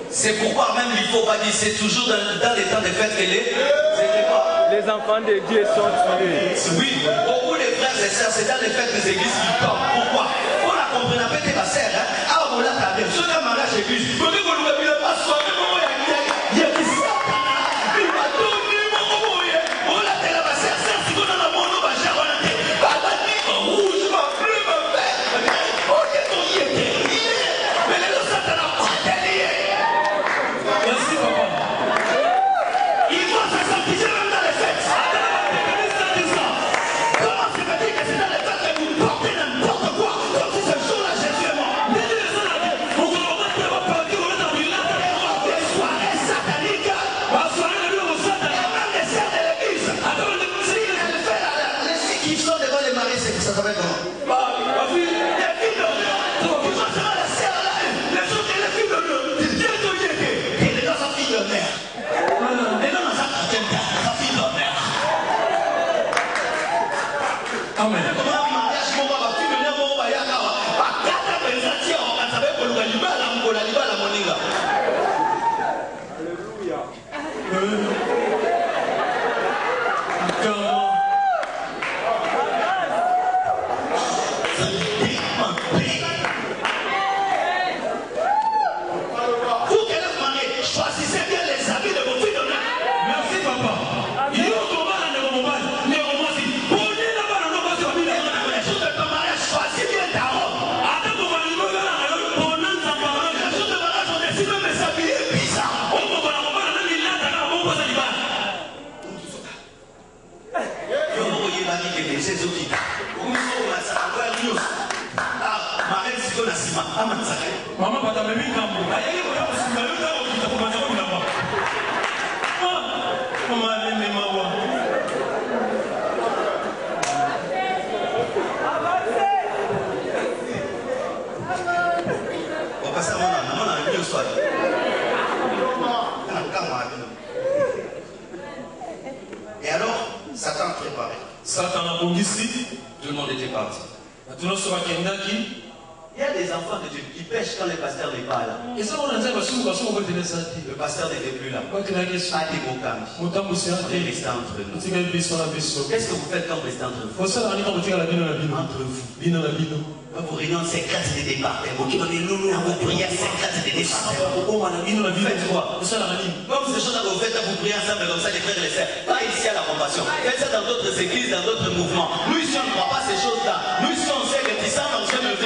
C'est pourquoi même il faut pas dire, c'est toujours dans les temps des fêtes que les enfants de Dieu sont tués. Oui, beaucoup de frères et sœurs, c'est dans les fêtes des églises qu'ils tombent. Pourquoi? On a compris, on a pété ma sœur, hein? Ah, on l'a tapé. Ce qui a mariage église, vous dites qu'on ne veut pas soigner, il y a qui ça? Il m'a donné mon moyen. On l'a télé ma sœur, si on a la mono, on va gérer, on a dit, ah, ma nuit, ma rouge, ma bleue, ma verte. Oh, il y a ton yété. Mais les autres, ça t'a la porte, merci, papa. Il faut se sentir même dans les fêtes. Comment se fait-il que c'est dans les fêtes que vous portez n'importe quoi? Comme si ce jour-là, Jésus est mort. Des soirées sataniques. Et même des sœurs de l'église. Les filles qui sont devant les maris, c'est que ça s'appelle comment? Les filles de Dieu. Qui sont devant les sœurs là. Les autres, les filles de Dieu. Et les gens sont filles de mère. Les gens sont filles de mère. Amen. Vous qui êtes mariés, choisissez bien les habits de vos filles de mère. Merci papa. Choisis bien ta robe. Le jour de mariage, on décide même de s'habiller bizarre. Maman, pas même et alors, Satan préparé. Satan a bon ici. Tout le monde était parti. Il y a des enfants de Dieu qui pêchent quand les pasteurs ne parlent pas là. Le pasteur n'était plus là. Pas des Mokami. On est resté entre nous. Qu'est-ce que vous faites quand vous restez entre vous? Entre vous. Vos réunions secrètes des départements. Vos prières secrètes des départements. Faites quoi? Comme ces choses-là vous faites, vous priez ensemble comme ça, les frères et les sœurs. Pas ici à la compassion. Faites ça dans d'autres églises, dans d'autres mouvements. Nous ici, on ne croit pas ces choses-là. Nous ici, on sait que tu sens, on sait que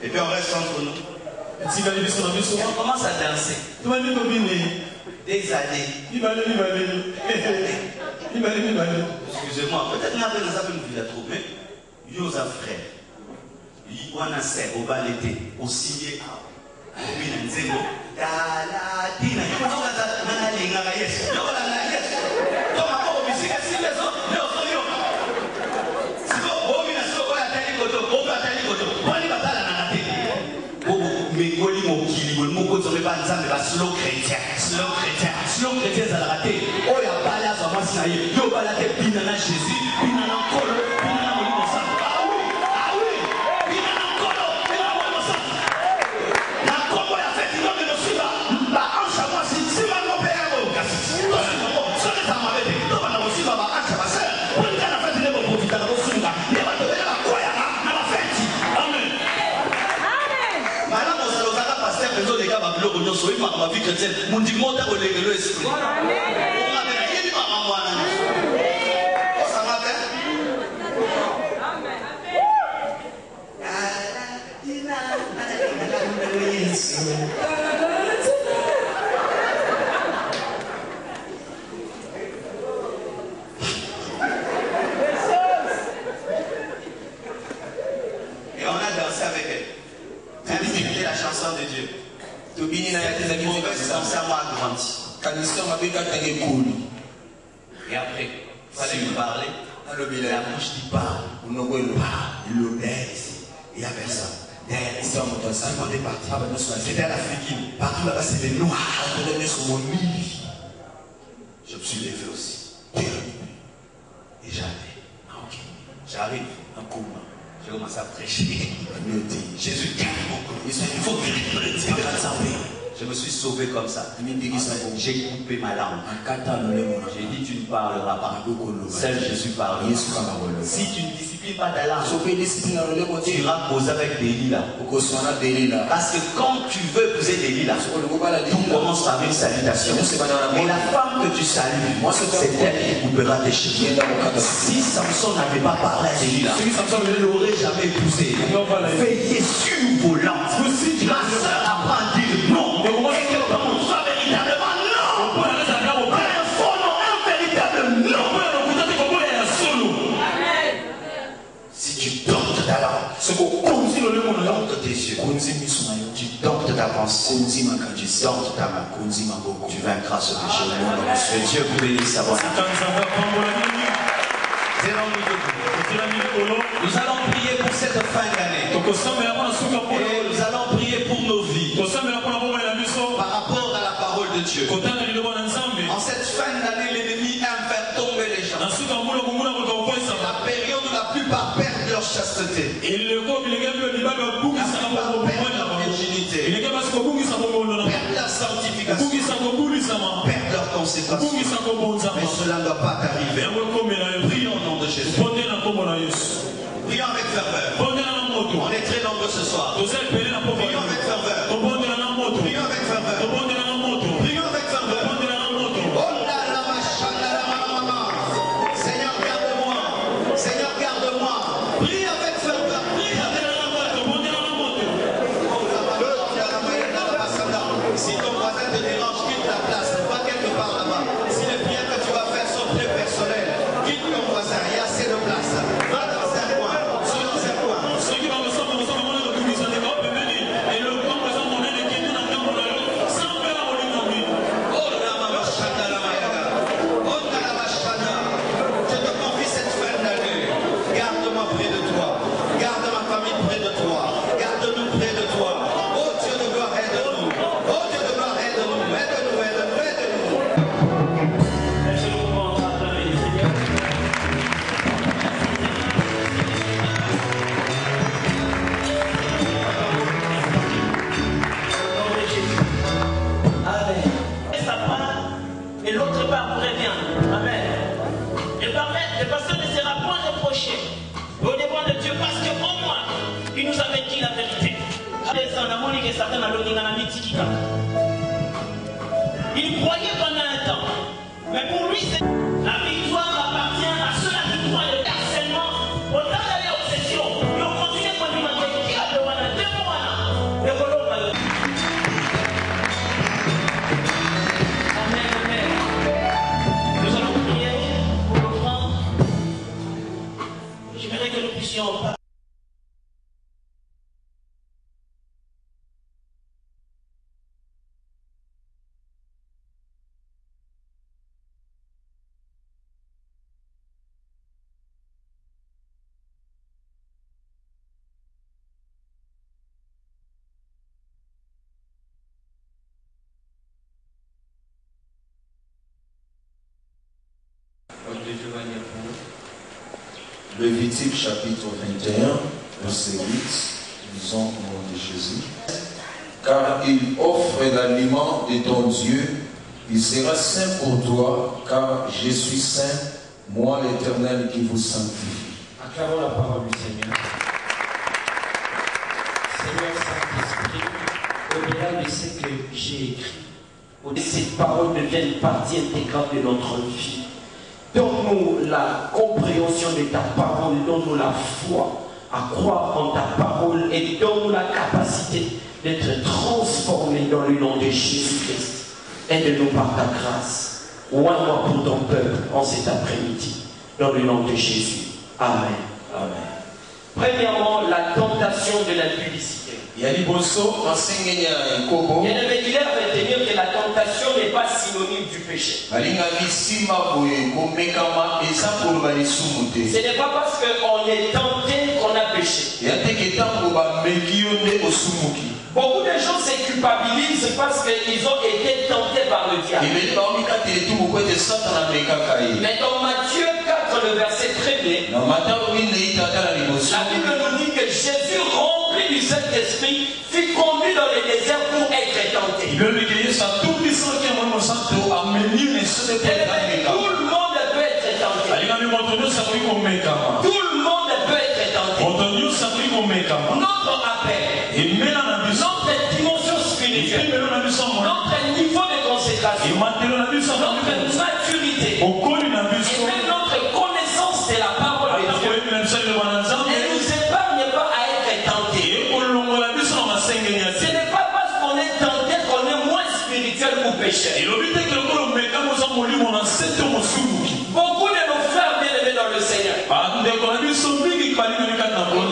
et puis on reste entre nous. On commence à danser. Des années. Excusez-moi, peut-être qu'on a une vie à trouver. Yo a frère. On a serre au bal l'été. Au ciel. Slow chrétien, ça l'a raté. Oh, il y a pas là, ça va ça y est. Yo, pas la tête, pinana Jésus, pinana colo, pinana molimo ça. Ah oui, pinana colo, pinana molimo ça. La combo la fête, il va me le suivre. La hanche à moi, si ma mon père, ce que ça m'a fait, tu vas nous suivre, la hanche à ma soeur. Pour le cas, la fête, il est bon pour vite à la suivre. Il va te donner la coya à la fête. Amen. Madame, on s'en va passer à les gars, ma vie chrétienne, mon dit mon temps, le esprit. Et on a dansé avec elle. C'était la chanson de Dieu. Cette mauvaise cancer m'a grandi. Et après, il fallait lui parler. La bouche dit parle. Il y a personne. C'était à l'Afrique. Partout là-bas, c'est des noirs. Je me suis levé aussi. Et j'arrive. J'arrive. Je commence à prêcher. Jésus calme mon corps. Il faut que je me suis sauvé comme ça. J'ai coupé ma langue. J'ai dit tu ne parleras pas. Seul Jésus parle. Si tu ne disciplines pas ta langue, tu iras causer avec Delilah. Parce que quand tu veux épouser Delilah, tout commence par une salutation. Mais la femme que tu salues, c'est elle qui coupera tes cheveux. Si Samson n'avait pas parlé à Delilah, il ne l'aurait jamais épousé. Veillez sur vos langues. Ma soeur apprend à dire non. Et que ton soit véritablement non. Un faux non, un véritable non. Si tu domptes ta langue, dompte tes yeux, tu domptes ta pensée, dompte ta main, tu vaincras ce péché. Que Dieu vous bénisse à votre. Nous allons prier pour cette fin d'année. Et nous allons prier pour nos vies. Par rapport à la parole de Dieu. En cette fin d'année, l'ennemi aime faire tomber les gens. La période où la plupart perdent leur chasteté. La plupart perdent leur virginité. Perdent leur sanctification. Perdent leur consécration. Mais cela ne doit pas t'arriver. Prions au nom de Jésus. Prions avec ferveur. On est très nombreux ce soir. Prions avec ferveur. Prions avec ferveur. Prions avec ferveur. Seigneur, garde-moi. Seigneur, garde-moi. Prie avec ferveur. Prie avec ferveur. Si ton voisin te dérange, quitte la place. Pas quelque part là-bas. Si les prières que tu vas faire sont très personnelles, quitte ton voisin. Il y a assez de place. Va dans un coin. Sois dans un coin. Je te confie cette fin d'année. Garde-moi près de toi. Garde ma famille près de toi. Garde-nous près de toi. Oh Dieu de gloire, aide-nous. Oh Dieu de gloire, aide-nous. Aide-nous, aide-nous, aide-nous. Amen. Et sa part, et l'autre part pourrait bien. Amen. Le pasteur ne sera point reproché au devant de Dieu parce qu'au moins, il nous avait dit la vérité. Il croyait pendant un temps, mais pour lui, la victoire appartient à ceux-là qui croient le harcèlement. Autant d'aller aux sessions, ils ont continué pour lui demander qui a le wana, deux mois. Amen, amen. Nous allons prier pour l'offrande. J'aimerais que nous puissions. Lévitique chapitre 21, verset 8, disons au nom de Jésus. Car il offre l'aliment de ton Dieu, il sera saint pour toi, car je suis saint, moi l'Éternel qui vous sanctifie. Acclamons la parole du Seigneur. Seigneur Saint-Esprit, au-delà de ce que j'ai écrit, au-delà de cette parole devienne partie intégrante de notre vie. Donne-nous la compréhension de ta parole, donne-nous la foi à croire en ta parole et donne-nous la capacité d'être transformés dans le nom de Jésus-Christ. Aide-nous par ta grâce. Oins-moi pour ton peuple en cet après-midi. Dans le nom de Jésus. Amen. Amen. Premièrement, la tentation de l'impudicité. Yali boso enseignant Kobo. Bien aimé, il est à retenir que la tentation n'est pas synonyme du péché. Ce n'est pas parce qu'on est tenté qu'on a péché. Beaucoup de gens se culpabilisent parce qu'ils ont été tentés par le diable. Mais dans Matthieu 4, le verset 1er, la Bible nous dit que Jésus, rempli du Saint-Esprit, fut conduit dans le désert pour être tenté. Tout le monde peut être tenté. Tout le monde peut être tenté. Notre appel, notre dimension spirituelle, notre niveau de consécration, notre maturité, et même notre connaissance de la parole de Dieu ne nous épargne pas à être tentés. Ce n'est pas parce qu'on est tenté qu'on est moins spirituel ou pécheur. Beaucoup de nos frères bien-aimés dans le Seigneur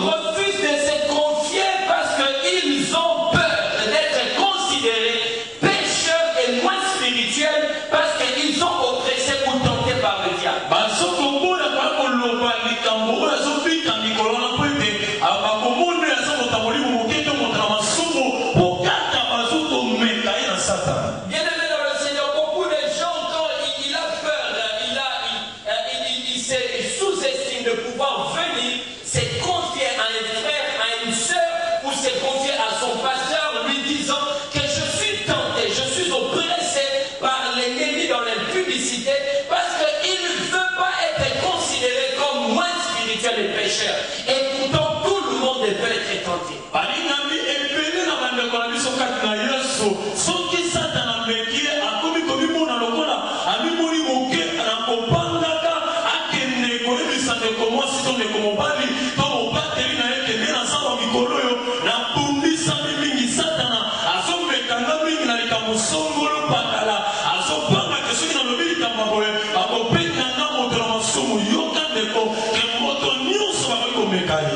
refusent de se confier parce qu'ils ont peur d'être considérés pécheurs et moins spirituels parce qu'ils sont oppressés ou tentés par le diable. Bien-aimé dans le Seigneur, beaucoup de gens, quand il a peur, il se sous-estime de pouvoir venir se confier à un frère, à une sœur, ou se confier à son pasteur, lui disant que je suis tenté, je suis oppressé par l'ennemi dans l'impudicité, parce qu'il ne veut pas être considéré comme moins spirituel et pécheur. Et pourtant, tout le monde peut être tenté.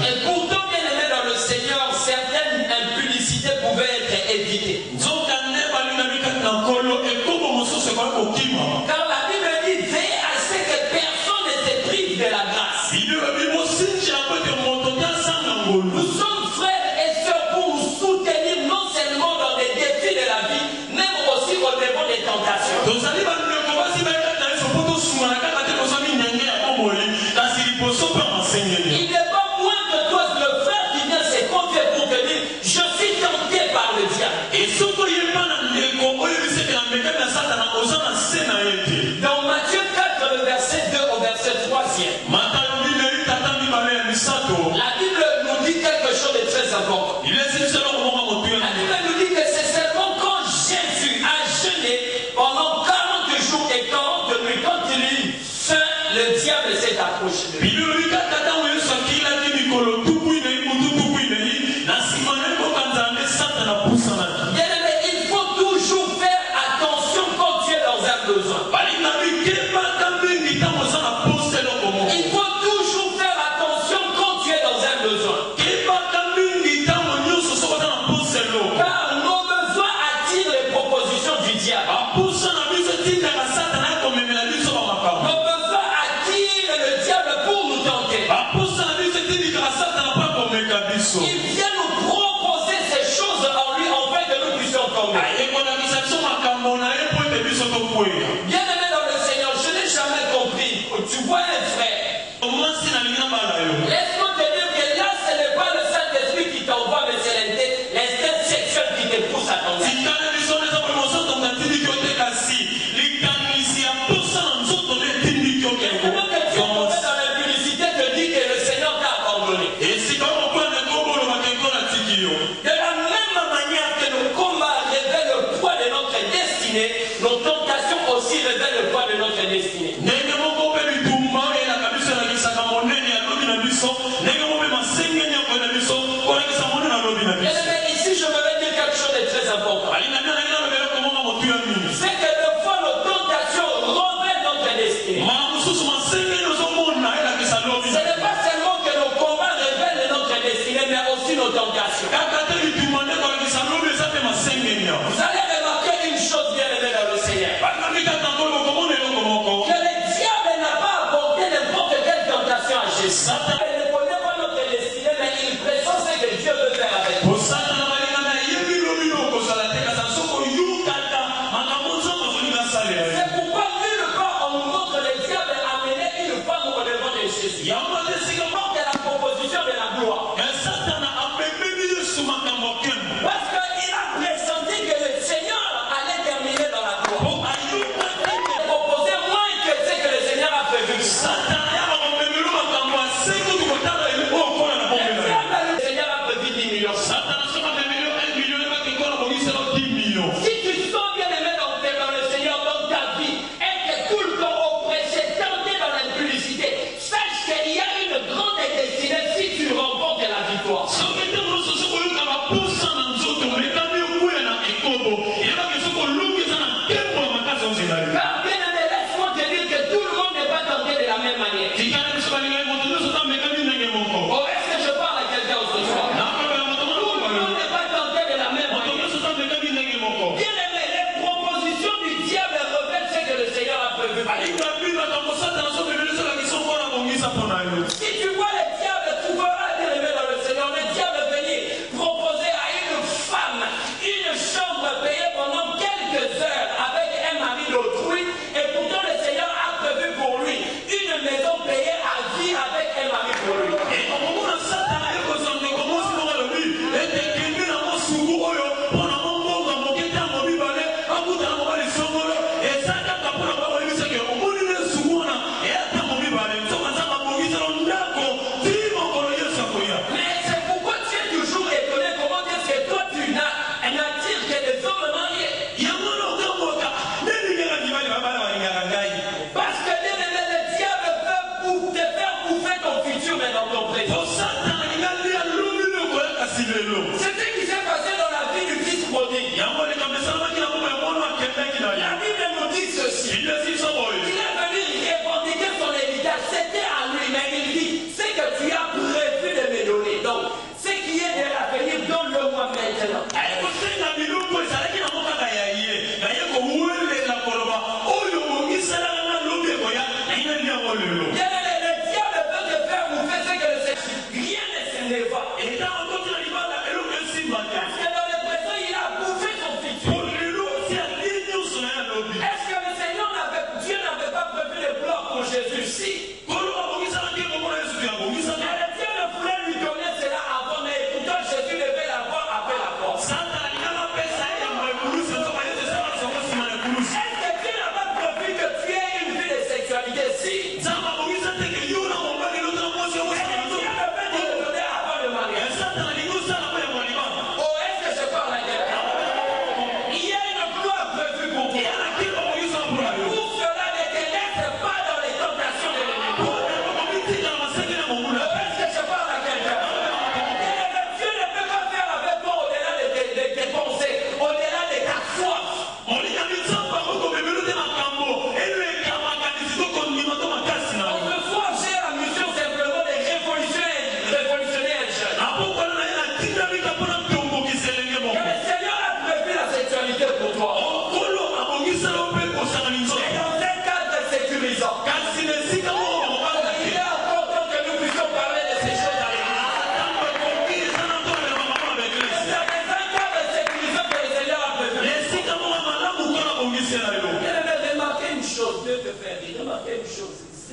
Et pourtant, bien aimé dans le Seigneur, certaines impudicités pouvaient être évitées. Car la Bible dit, veillez à ce que personne ne se prive de la grâce. Nous sommes frères et sœurs pour nous soutenir non seulement dans les défis de la vie, même aussi au devant des tentations. Il n'est pas moins que toi, le frère qui vient se confier pour te dire, je suis tenté par le diable. Dans Matthieu 4, le verset 2 au verset 3e, la Bible nous dit quelque chose de très important. La Bible nous dit que c'est seulement quand Jésus a jeûné pendant 40 jours et 40 nuits, quand il est faim, le diable s'est approché de lui. Bien-aimé, il faut toujours faire attention quand tu es dans un besoin. Il faut toujours faire attention quand tu es dans un besoin. Car nos besoins attirent les propositions du diable. Nos besoins attirent le diable pour nous tenter. Il vient nous proposer ces choses en lui afin que nous puissions tomber. Bien-aimé dans le Seigneur, je n'ai jamais compris. Tu vois un frère. Laisse-moi te dire que là, ce n'est pas le Saint-Esprit qui t'envoie, mais c'est l'instinct sexuel qui te pousse à tomber. Et comment que tu es tombé dans l'impudicité te dit que le Seigneur t'a abandonné. De la même manière que nos combats révèlent le poids de notre destinée, nos tentations aussi révèlent le poids de notre destinée. Ici, je voudrais dire quelque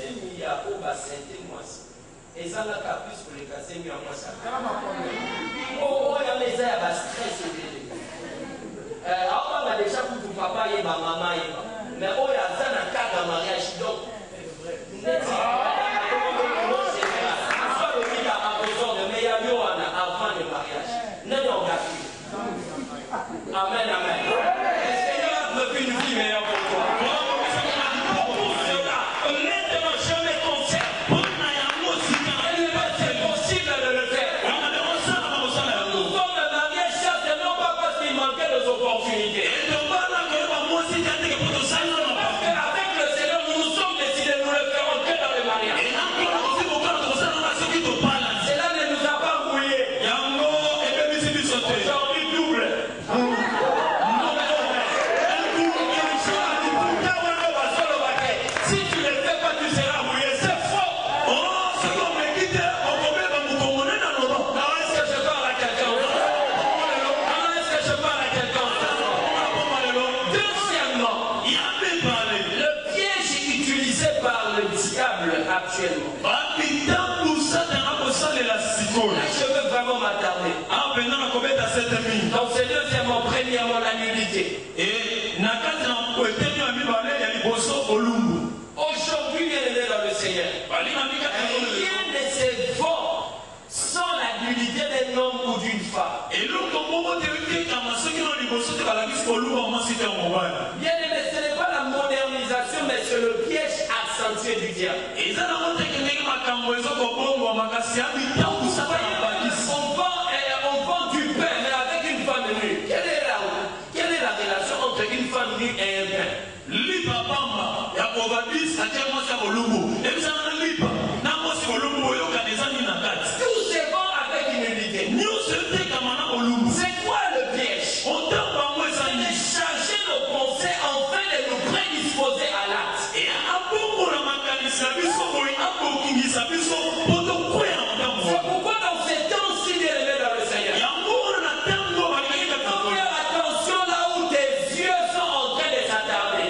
kasemi ya o ba sente mwasi. Ezalaka plus pour les kasemi ya mwasi. Oh ya meza ya ba stress ebele. Awa ba déjà pour papa et ma maman et mais oh ya ça na cas de mariage donc avant le mariage. Amen, amen. Le Seigneur me fait une vie meilleure pour toi. Maintenant, je me conseille. Il est possible de le faire. Nous sommes mariés certainement pas parce qu'il manquait des opportunités. Parce qu'avec le Seigneur, nous nous sommes décidés, nous le ferons que dans le mariage. Cela ne nous a pas mouillés. Aujourd'hui, double. Si tu ne le fais pas, tu seras mouillé. C'est faux. Non, est-ce que je parle à quelqu'un? Non, est-ce que je parle à quelqu'un? Deuxièmement, le piège utilisé par le diable actuellement. Je veux vraiment m'attarder. Donc c'est deuxièmement, premièrement la nudité. Aujourd'hui, bien aimé dans le Seigneur, rien ne se vend sans la nudité d'un homme ou d'une femme. Bien aimé, ce n'est pas la modernisation, mais c'est le piège accentué du diable. On vend du pain, mais avec une femme nue. Quelle est la relation entre une femme nue et un pain? Tout se vend avec une nudité. C'est quoi le piège? C'est de changer nos pensées afin de nous prédisposer à l'acte. C'est pourquoi dans ces temps-ci, bien aimé dans le Seigneur, il faut faire attention là où tes yeux sont en train de s'attarder.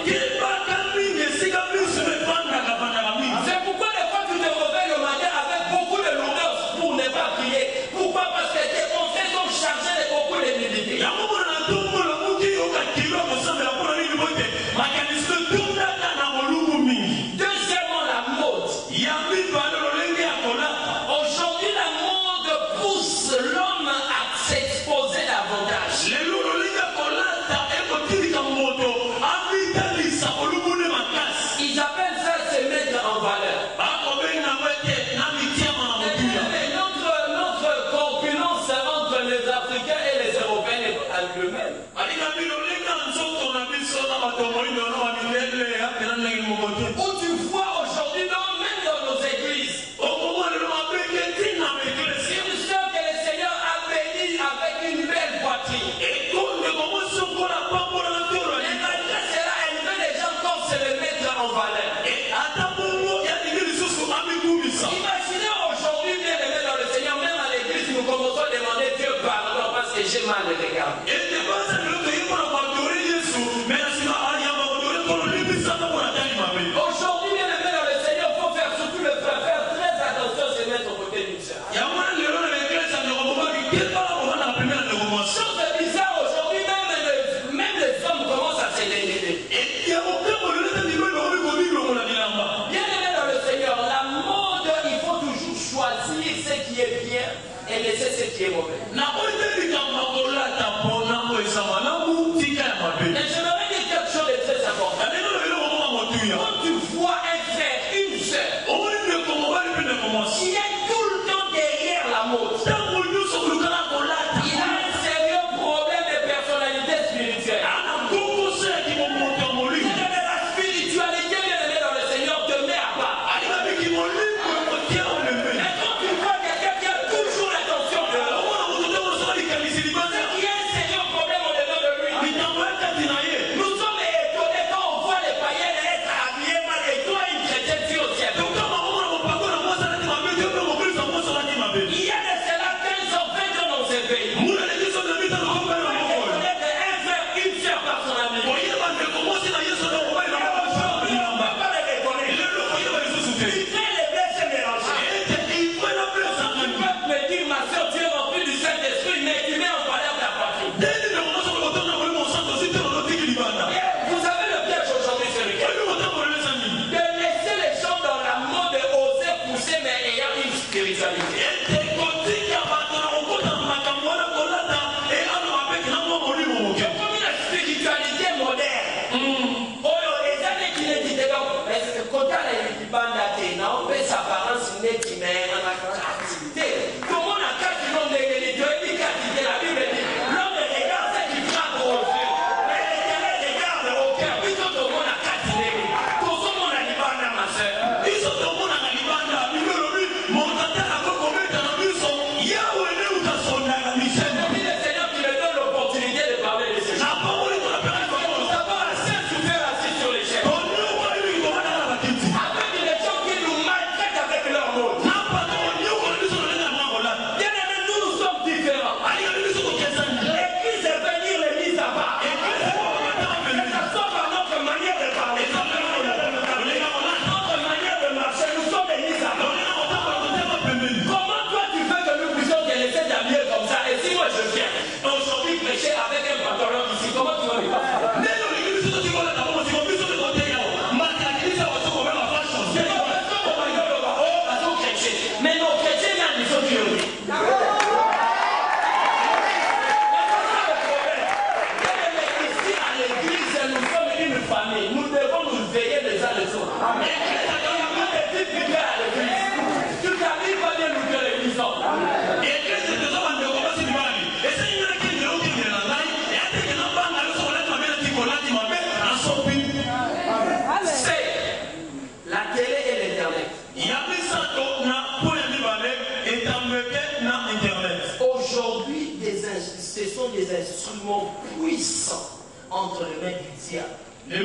instrument puissant entre les mains du diable. Je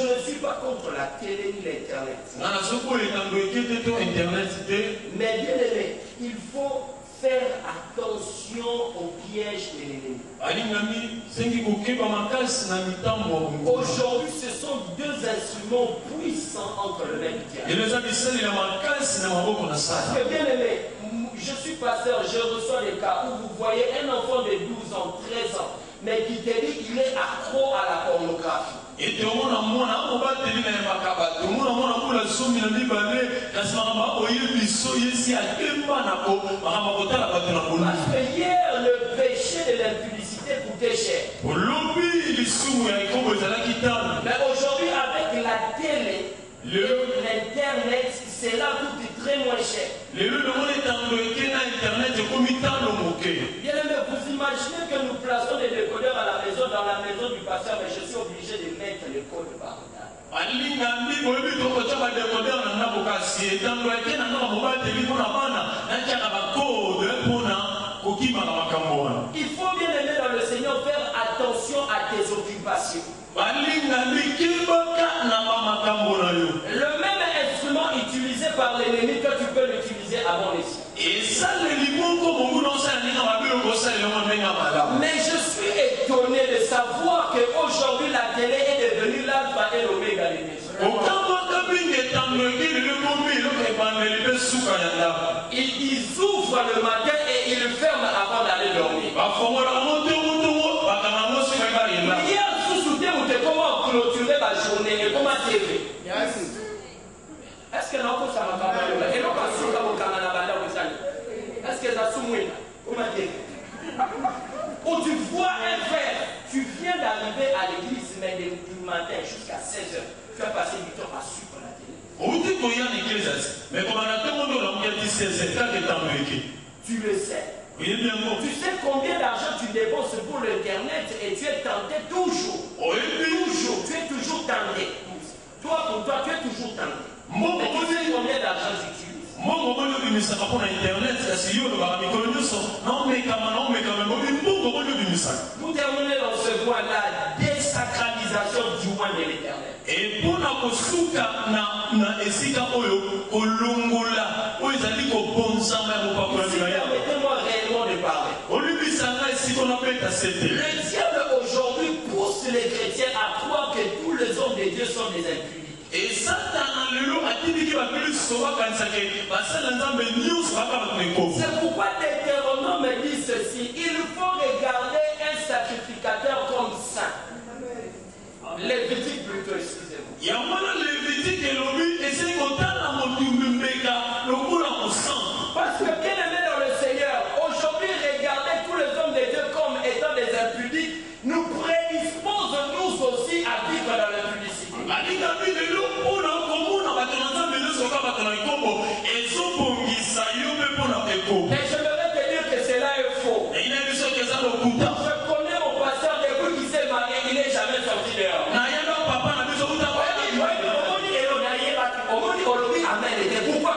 ne suis pas contre la télé ni l'internet. Mais bien aimé, il faut faire attention aux pièges de l'ennemi. Aujourd'hui, ce sont deux instruments puissants entre les mains du diable. Parce que bien aimé, je suis pasteur, je reçois des cas où vous voyez un enfant de 12 ans, 13 ans, mais qui te dit qu'il est accro à la pornographie. Parce que hier, le péché de l'impudicité coûtait cher. Mais aujourd'hui, avec la télé, l'internet, c'est là tout est très moins cher. Bien aimé, vous imaginez que nous plaçons des décodeurs à la maison, dans la maison du pasteur, mais je suis obligé de mettre les codes par là. Il faut bien aimer dans le Seigneur faire attention à tes occupations. Le même instrument utilisé par l'ennemi que tu peux l'utiliser à bon escient. Mais je suis étonné de savoir qu'aujourd'hui la télé est devenue l'alpha et l'oméga des maisons. Ils ouvrent le matin et ils le ferment avant d'aller dormir. Hier, sous-souté, vous te comment clôturer la journée et comment TV. Est-ce que nous ça va pas et non pas sur la est-ce que ça soumet comment dire où tu vois un frère, tu viens d'arriver à l'église mais du matin jusqu'à 16h, tu as passé du temps à suivre la télé. Tu le sais. Tu sais combien d'argent tu dépenses pour l'internet et tu es tenté toujours. Toujours, tu es toujours tenté. Toi pour toi, tu es toujours tenté. Mais tu sais combien d'argent tu utilises. Pour terminer dans ce point, la désacralisation du roi de l'éternel. Et pour la kosuka na esika oyo kolongola oyo ezali kobonzama ya mopakolami na yawe. Permettez-moi réellement de parler. Le diable aujourd'hui pousse les chrétiens à croire que tous les hommes de Dieu sont des impudiques. Et Satan c'est pourquoi Deutéronome dit ceci: il faut regarder un sacrificateur comme saint. Lévitique plutôt, excusez-moi. Parce que bien aimé dans le Seigneur, aujourd'hui regarder tous les hommes de Dieu comme étant des impudiques nous prédispose nous aussi à vivre dans l'impudicité. Et j'aimerais te dire que cela est faux. Je connais mon pasteur depuis qu'il s'est marié, il n'est jamais sorti dehors. Pourquoi